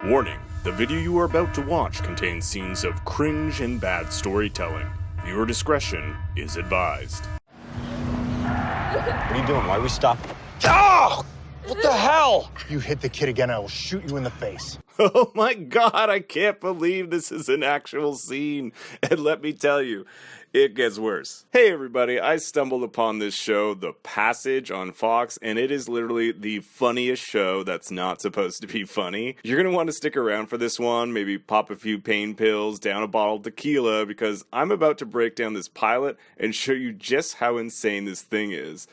Warning, the video you are about to watch contains scenes of cringe and bad storytelling. Viewer discretion is advised. What are you doing? Why are we stopping? Oh! What the hell? You hit the kid again, I will shoot you in the face. Oh my god, I can't believe this is an actual scene. And let me tell you, it gets worse. Hey everybody, I stumbled upon this show, The Passage, on Fox, and it is literally the funniest show that's not supposed to be funny. You're gonna want to stick around for this one, maybe pop a few pain pills, down a bottle of tequila, because I'm about to break down this pilot and show you just how insane this thing is.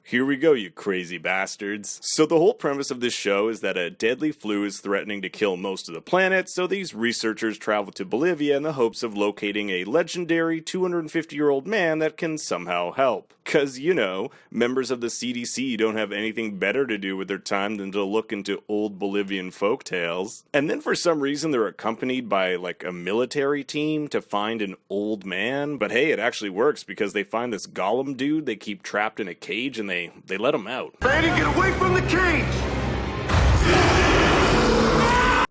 Here we go, you crazy bastards. So the whole premise of this show is that a deadly flu is threatening to kill most of the planet, so these researchers travel to Bolivia in the hopes of locating a legendary 250-year-old man that can somehow help. Cause, you know, members of the CDC don't have anything better to do with their time than to look into old Bolivian folktales. And then for some reason they're accompanied by like a military team to find an old man. But hey, it actually works because they find this Gollum dude they keep trapped in a cage and they let him out. Fanny, get away from the cage!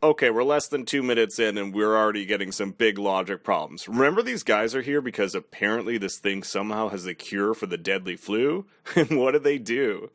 Okay, we're less than 2 minutes in and we're already getting some big logic problems. Remember, these guys are here because apparently this thing somehow has a cure for the deadly flu? And what do?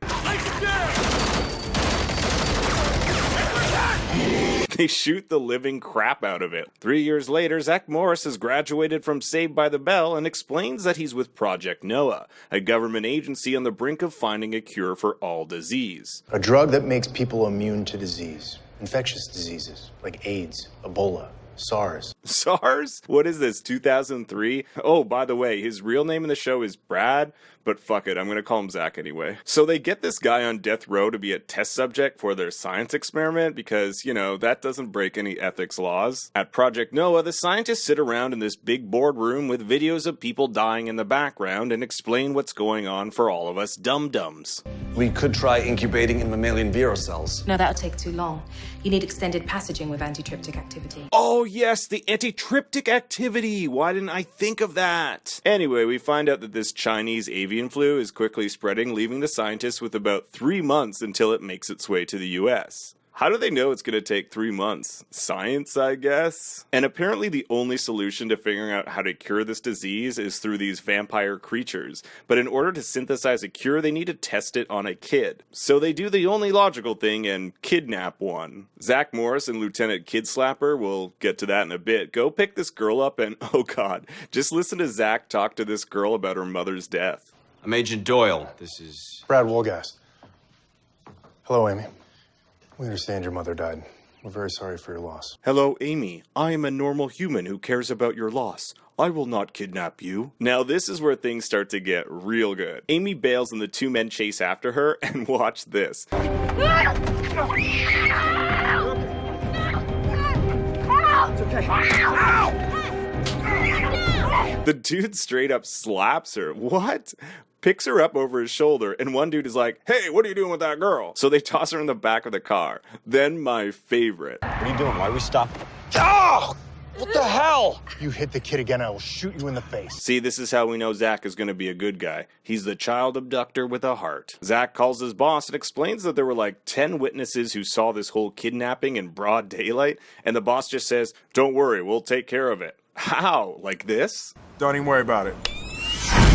They shoot the living crap out of it. 3 years later, Zach Morris has graduated from Saved by the Bell and explains that he's with Project Noah, a government agency on the brink of finding a cure for all disease. A drug that makes people immune to disease. Infectious diseases like AIDS, Ebola, SARS. SARS? What is this, 2003? Oh, by the way, his real name in the show is Brad, but fuck it, I'm gonna call him Zach anyway. So they get this guy on death row to be a test subject for their science experiment because, you know, that doesn't break any ethics laws. At Project Noah, the scientists sit around in this big boardroom with videos of people dying in the background and explain what's going on for all of us dum-dums. We could try incubating in mammalian vero cells. No, that'll take too long. You need extended passaging with antitryptic activity. Oh yes, the antitryptic activity! Why didn't I think of that? Anyway, we find out that this Chinese avian flu is quickly spreading, leaving the scientists with about 3 months until it makes its way to the US. How do they know it's going to take 3 months? Science, I guess? And apparently the only solution to figuring out how to cure this disease is through these vampire creatures. But in order to synthesize a cure, they need to test it on a kid. So they do the only logical thing and kidnap one. Zach Morris and Lieutenant Kid Slapper, we'll get to that in a bit, go pick this girl up and, oh god, just listen to Zach talk to this girl about her mother's death. I'm Agent Doyle. This is... Brad Wolgast. Hello, Amy. We understand your mother died. We're very sorry for your loss. Hello, Amy. I am a normal human who cares about your loss. I will not kidnap you. Now this is where things start to get real good. Amy bails and the two men chase after her, and watch this. The dude straight up slaps her. What? Picks her up over his shoulder, and one dude is like, hey, what are you doing with that girl? So they toss her in the back of the car. Then my favorite. What are you doing? Why are we stopping? Oh! What the hell? You hit the kid again, I will shoot you in the face. See, this is how we know Zach is going to be a good guy. He's the child abductor with a heart. Zach calls his boss and explains that there were like 10 witnesses who saw this whole kidnapping in broad daylight, and the boss just says, don't worry, we'll take care of it. How? Like this? Don't even worry about it.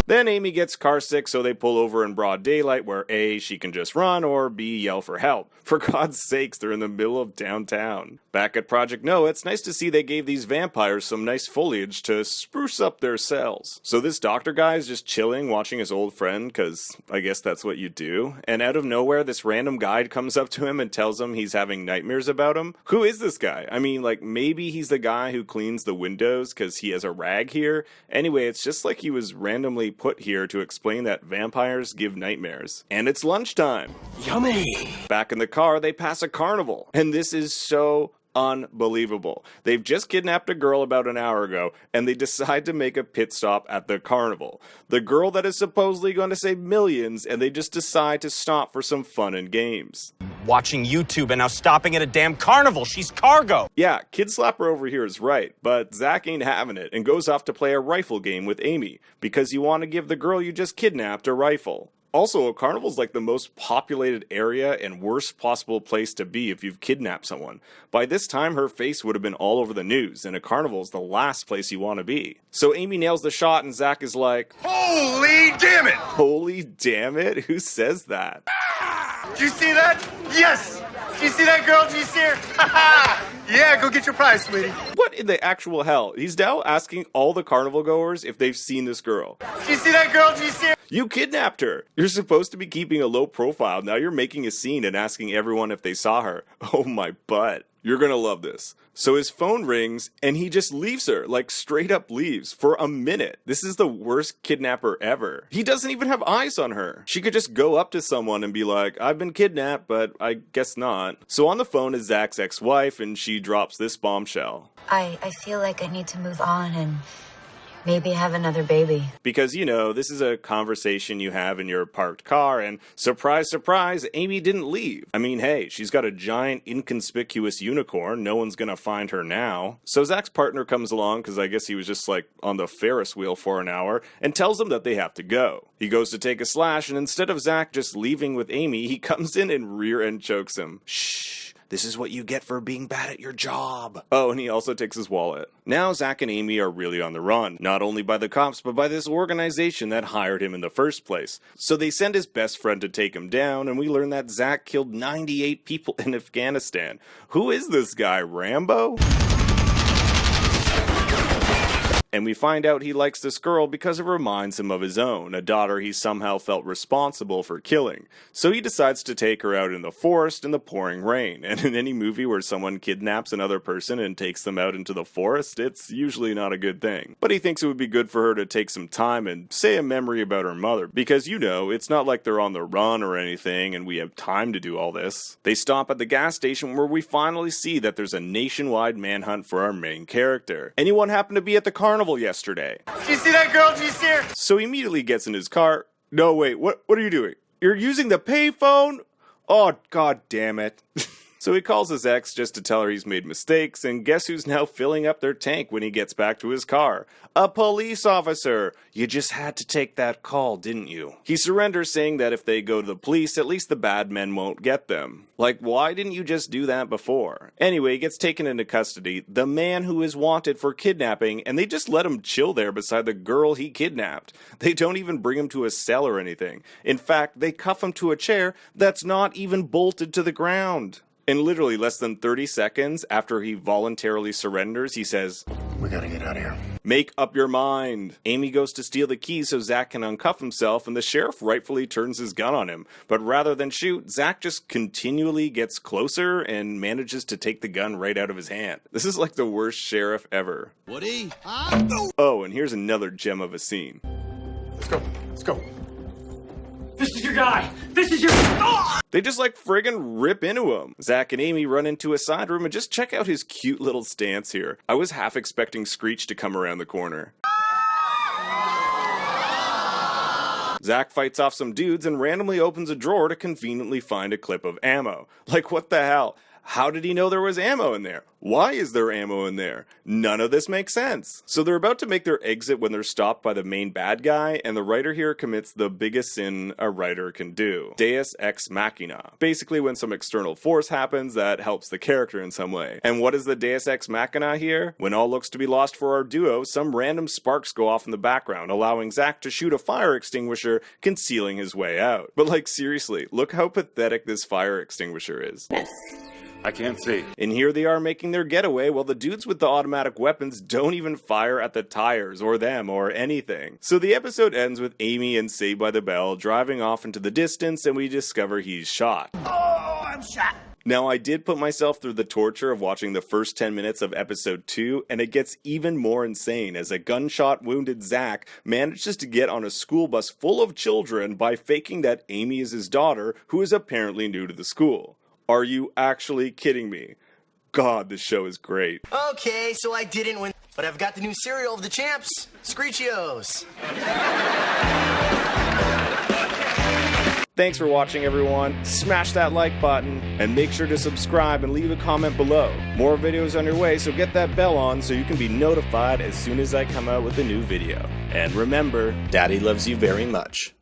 Then Amy gets car sick, so they pull over in broad daylight where A, she can just run, or B, yell for help. For God's sakes, they're in the middle of downtown. Back at Project Noah, it's nice to see they gave these vampires some nice foliage to spruce up their cells. So this doctor guy is just chilling, watching his old friend, cause I guess that's what you do. And out of nowhere, this random guide comes up to him and tells him he's having nightmares about him. Who is this guy? I mean, like, maybe he's the guy who cleans the windows, cause he has a rag here. Anyway, it's just like he was randomly put here to explain that vampires give nightmares. And it's lunchtime. Yummy! Back in the car, they pass a carnival. And this is so unbelievable. They've just kidnapped a girl about an hour ago, and they decide to make a pit stop at the carnival. The girl that is supposedly going to save millions, and they just decide to stop for some fun and games. Watching YouTube and now stopping at a damn carnival. She's cargo. Yeah, Kid Slapper over here is right, but Zach ain't having it and goes off to play a rifle game with Amy, because you want to give the girl you just kidnapped a rifle. Also, a carnival's like the most populated area and worst possible place to be if you've kidnapped someone. By this time, her face would have been all over the news, and a carnival's the last place you want to be. So Amy nails the shot, and Zach is like, Holy damn it! holy damn it, who says that? Did you see that? Yes! Did you see that girl? Did you see her? Yeah, go get your prize, sweetie. What in the actual hell? He's now asking all the carnival goers if they've seen this girl. Did you see that girl? Did you see her? You kidnapped her. You're supposed to be keeping a low profile. Now you're making a scene and asking everyone if they saw her. Oh my butt. You're gonna love this. So his phone rings and he just leaves her, like straight up leaves for a minute. This is the worst kidnapper ever. He doesn't even have eyes on her. She could just go up to someone and be like, I've been kidnapped, but I guess not. So on the phone is Zach's ex-wife and she drops this bombshell. I feel like I need to move on and maybe have another baby. Because, you know, this is a conversation you have in your parked car, and surprise, surprise, Amy didn't leave. I mean, hey, she's got a giant, inconspicuous unicorn. No one's gonna find her now. So Zach's partner comes along, because I guess he was just, like, on the Ferris wheel for an hour, and tells them that they have to go. He goes to take a slash, and instead of Zach just leaving with Amy, he comes in and rear-end chokes him. Shh. This is what you get for being bad at your job. Oh, and he also takes his wallet. Now Zach and Amy are really on the run, not only by the cops, but by this organization that hired him in the first place. So they send his best friend to take him down, and we learn that Zach killed 98 people in Afghanistan. Who is this guy, Rambo? And we find out he likes this girl because it reminds him of his own, a daughter he somehow felt responsible for killing. So he decides to take her out in the forest in the pouring rain. And in any movie where someone kidnaps another person and takes them out into the forest, it's usually not a good thing. But he thinks it would be good for her to take some time and say a memory about her mother, because, you know, it's not like they're on the run or anything and we have time to do all this. They stop at the gas station where we finally see that there's a nationwide manhunt for our main character. Anyone happen to be at the carnival yesterday? Did you see that girl? Did you see her? So he immediately gets in his car. No, wait, what are you doing? You're using the payphone? Oh, god damn it. So he calls his ex just to tell her he's made mistakes, and guess who's now filling up their tank when he gets back to his car? A police officer! You just had to take that call, didn't you? He surrenders, saying that if they go to the police, at least the bad men won't get them. Like, why didn't you just do that before? Anyway, he gets taken into custody, the man who is wanted for kidnapping, and they just let him chill there beside the girl he kidnapped. They don't even bring him to a cell or anything. In fact, they cuff him to a chair that's not even bolted to the ground. In literally less than 30 seconds after he voluntarily surrenders, he says, We gotta get out of here. Make up your mind. Amy goes to steal the keys so Zach can uncuff himself, and the sheriff rightfully turns his gun on him. But rather than shoot, Zach just continually gets closer and manages to take the gun right out of his hand. This is like the worst sheriff ever. Woody? Oh, and here's another gem of a scene. Let's go. Let's go. This is your guy! This is your... They just like friggin' rip into him. Zach and Amy run into a side room and just check out his cute little stance here. I was half expecting Screech to come around the corner. Zach fights off some dudes and randomly opens a drawer to conveniently find a clip of ammo. Like, what the hell? How did he know there was ammo in there? Why is there ammo in there? None of this makes sense. So they're about to make their exit when they're stopped by the main bad guy, and the writer here commits the biggest sin a writer can do. Deus Ex Machina. Basically when some external force happens that helps the character in some way. And what is the Deus Ex Machina here? When all looks to be lost for our duo, some random sparks go off in the background, allowing Zach to shoot a fire extinguisher, concealing his way out. But like, seriously, look how pathetic this fire extinguisher is. I can't see. And here they are making their getaway while the dudes with the automatic weapons don't even fire at the tires or them or anything. So the episode ends with Amy and Saved by the Bell driving off into the distance, and we discover he's shot. Oh, I'm shot. Now, I did put myself through the torture of watching the first 10 minutes of episode 2, and it gets even more insane as a gunshot wounded Zach manages to get on a school bus full of children by faking that Amy is his daughter, who is apparently new to the school. Are you actually kidding me? God, this show is great. Okay, so I didn't win, but I've got the new cereal of the champs, Screechios. Thanks for watching, everyone. Smash that like button and make sure to subscribe and leave a comment below. More videos on your way, so get that bell on so you can be notified as soon as I come out with a new video. And remember, Daddy loves you very much.